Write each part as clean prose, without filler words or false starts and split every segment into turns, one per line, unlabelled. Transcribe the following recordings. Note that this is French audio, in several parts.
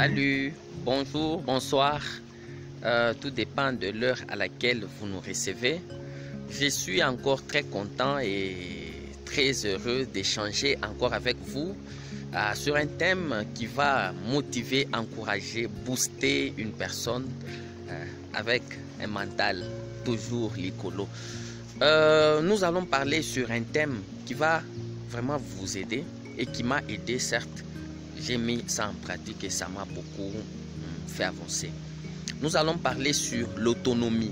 Salut, bonjour, bonsoir. Tout dépend de l'heure à laquelle vous nous recevez. Je suis encore très content et très heureux d'échanger encore avec vous sur un thème qui va motiver, encourager, booster une personne avec un mental toujours l'écolo. Nous allons parler sur un thème qui va vraiment vous aider et qui m'a aidé, certes. J'ai mis ça en pratique et ça m'a beaucoup fait avancer. Nous allons parler sur l'autonomie.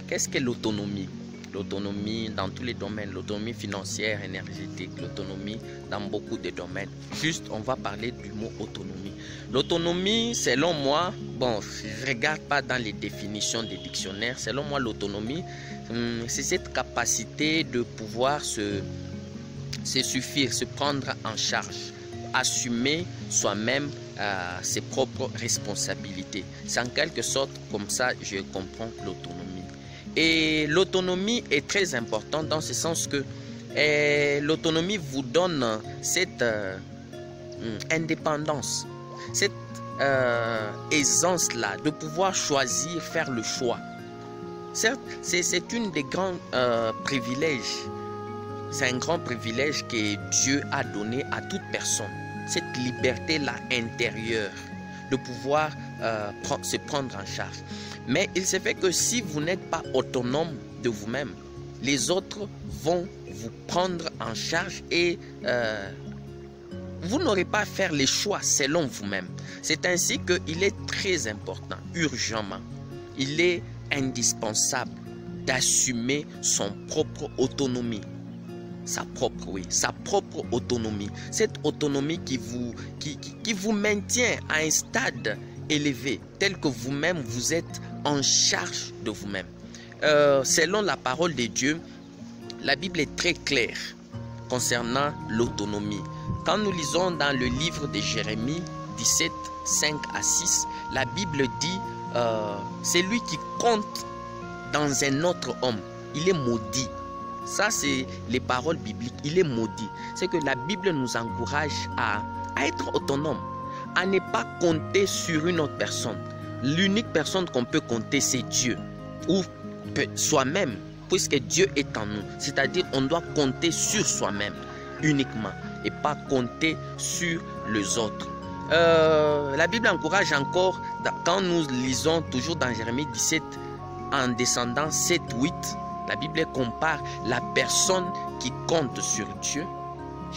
Qu'est-ce que l'autonomie? L'autonomie dans tous les domaines, l'autonomie financière, énergétique, l'autonomie dans beaucoup de domaines. Juste, on va parler du mot autonomie. L'autonomie, selon moi, bon, je ne regarde pas dans les définitions des dictionnaires. Selon moi, l'autonomie, c'est cette capacité de pouvoir se suffire, se prendre en charge, assumer soi-même ses propres responsabilités. C'est en quelque sorte comme ça je comprends l'autonomie. Et l'autonomie est très importante dans ce sens que l'autonomie vous donne cette indépendance, cette aisance-là de pouvoir choisir, faire le choix. Certes, c'est une des grands privilèges. C'est un grand privilège que Dieu a donné à toute personne. Cette liberté-là intérieure de pouvoir se prendre en charge. Mais il se fait que si vous n'êtes pas autonome de vous-même, les autres vont vous prendre en charge et vous n'aurez pas à faire les choix selon vous-même. C'est ainsi qu'il est très important, urgemment, il est indispensable d'assumer son propre autonomie. Sa propre autonomie. Cette autonomie qui vous maintient à un stade élevé, tel que vous-même vous êtes en charge de vous-même. Selon la parole de Dieu, la Bible est très claire concernant l'autonomie. Quand nous lisons dans le livre de Jérémie 17, 5 à 6, la Bible dit c'est lui qui compte dans un autre homme, il est maudit. Ça, c'est les paroles bibliques. Il est maudit. C'est que la Bible nous encourage à être autonome, à ne pas compter sur une autre personne. L'unique personne qu'on peut compter, c'est Dieu ou soi-même, puisque Dieu est en nous. C'est-à-dire, on doit compter sur soi-même uniquement et pas compter sur les autres. La Bible encourage encore, quand nous lisons toujours dans Jérémie 17, en descendant 7, 8, la Bible compare la personne qui compte sur Dieu.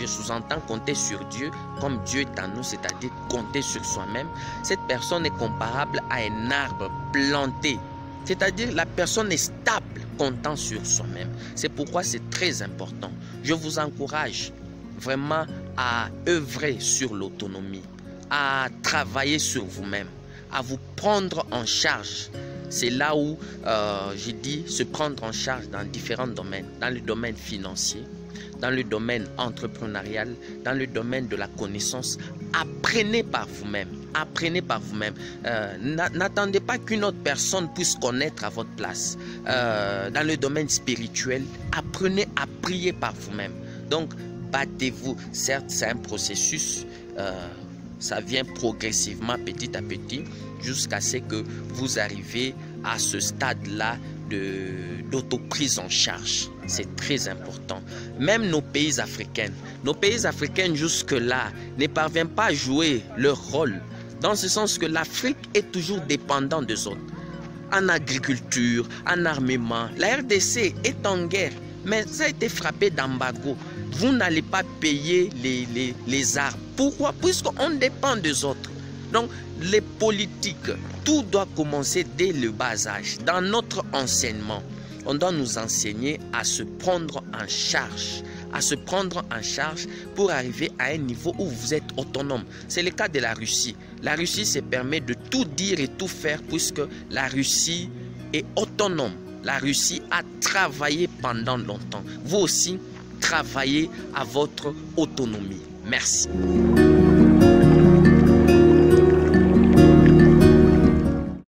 Je sous-entends compter sur Dieu comme Dieu est en nous, c'est-à-dire compter sur soi-même. Cette personne est comparable à un arbre planté, c'est-à-dire la personne est stable comptant sur soi-même. C'est pourquoi c'est très important. Je vous encourage vraiment à œuvrer sur l'autonomie, à travailler sur vous-même, à vous prendre en charge. C'est là où je dis se prendre en charge dans différents domaines, dans le domaine financier, dans le domaine entrepreneurial, dans le domaine de la connaissance. Apprenez par vous-même, apprenez par vous-même. N'attendez pas qu'une autre personne puisse connaître à votre place. Dans le domaine spirituel, apprenez à prier par vous-même. Donc, battez-vous. Certes, c'est un processus. Ça vient progressivement, petit à petit, jusqu'à ce que vous arrivez à ce stade-là d'autoprise en charge. C'est très important. Même nos pays africains jusque-là ne parviennent pas à jouer leur rôle, dans ce sens que l'Afrique est toujours dépendante des autres. En agriculture, en armement, la RDC est en guerre, mais ça a été frappé d'embargo. Vous n'allez pas payer les armes. Pourquoi? Puisqu'on dépend des autres. Donc, les politiques, tout doit commencer dès le bas âge. Dans notre enseignement, on doit nous enseigner à se prendre en charge. À se prendre en charge pour arriver à un niveau où vous êtes autonome. C'est le cas de la Russie. La Russie se permet de tout dire et tout faire puisque la Russie est autonome. La Russie a travaillé pendant longtemps. Vous aussi, travaillez à votre autonomie. Merci.